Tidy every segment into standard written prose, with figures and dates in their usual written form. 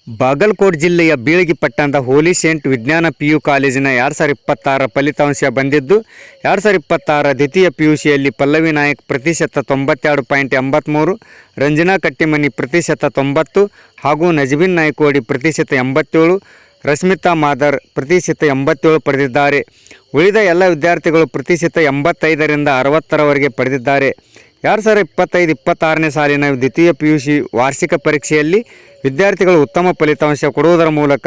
ಬಾಗಲಕೋಟೆ ಜಿಲ್ಲೆಯ ಬೀಳಗಿ ಪಟ್ಟಣದ ಹೋಲಿ ಸೇಂಟ್ ವಿಜ್ಞಾನ PU ಕಾಲೇಜಿನ 2026 ಫಲಿತಾಂಶ ಬಂದಿದ್ದು 2026 ದ್ವಿತೀಯ PUCಯಲ್ಲಿ ಪಲ್ಲವಿ ನಾಯಕ್ ಪ್ರತಿಶತ 92.83, ರಂಜನಾ ಕಟ್ಟಿಮನಿ ಪ್ರತಿಶತ 90 ಹಾಗೂ ನಜಬಿನ್ ನಾಯ್ಕೋಡಿ ಪ್ರತಿಶತ 87, ರಶ್ಮಿತಾ ಮಾದರ್ ಪ್ರತಿಶತ 87 ಪಡೆದಿದ್ದಾರೆ. ಉಳಿದ ಎಲ್ಲ ವಿದ್ಯಾರ್ಥಿಗಳು ಪ್ರತಿಶತ 85ರಿಂದ 60ರವರೆಗೆ ಪಡೆದಿದ್ದಾರೆ. 2025-26ನೇ ಸಾಲಿನ ದ್ವಿತೀಯ PUC ವಾರ್ಷಿಕ ಪರೀಕ್ಷೆಯಲ್ಲಿ ವಿದ್ಯಾರ್ಥಿಗಳು ಉತ್ತಮ ಫಲಿತಾಂಶ ಕೊಡುವುದರ ಮೂಲಕ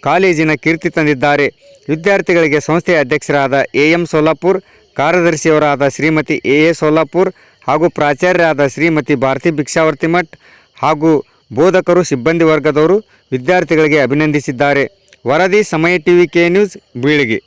ಕಾಲೇಜಿನ ಕೀರ್ತಿ ತಂದಿದ್ದಾರೆ. ವಿದ್ಯಾರ್ಥಿಗಳಿಗೆ ಸಂಸ್ಥೆಯ ಅಧ್ಯಕ್ಷರಾದ AM ಸೋಲಾಪುರ್, ಕಾರ್ಯದರ್ಶಿಯವರಾದ ಶ್ರೀಮತಿ AA ಸೋಲಾಪುರ್ ಹಾಗೂ ಪ್ರಾಚಾರ್ಯರಾದ ಶ್ರೀಮತಿ ಭಾರತಿ ಭಿಕ್ಷಾವರ್ತಿ ಮಠ್ ಹಾಗೂ ಬೋಧಕರು ಸಿಬ್ಬಂದಿ ವರ್ಗದವರು ವಿದ್ಯಾರ್ಥಿಗಳಿಗೆ ಅಭಿನಂದಿಸಿದ್ದಾರೆ. ವರದಿ ಸಮಯ TV K ನ್ಯೂಸ್ ಬೀಳಗಿ.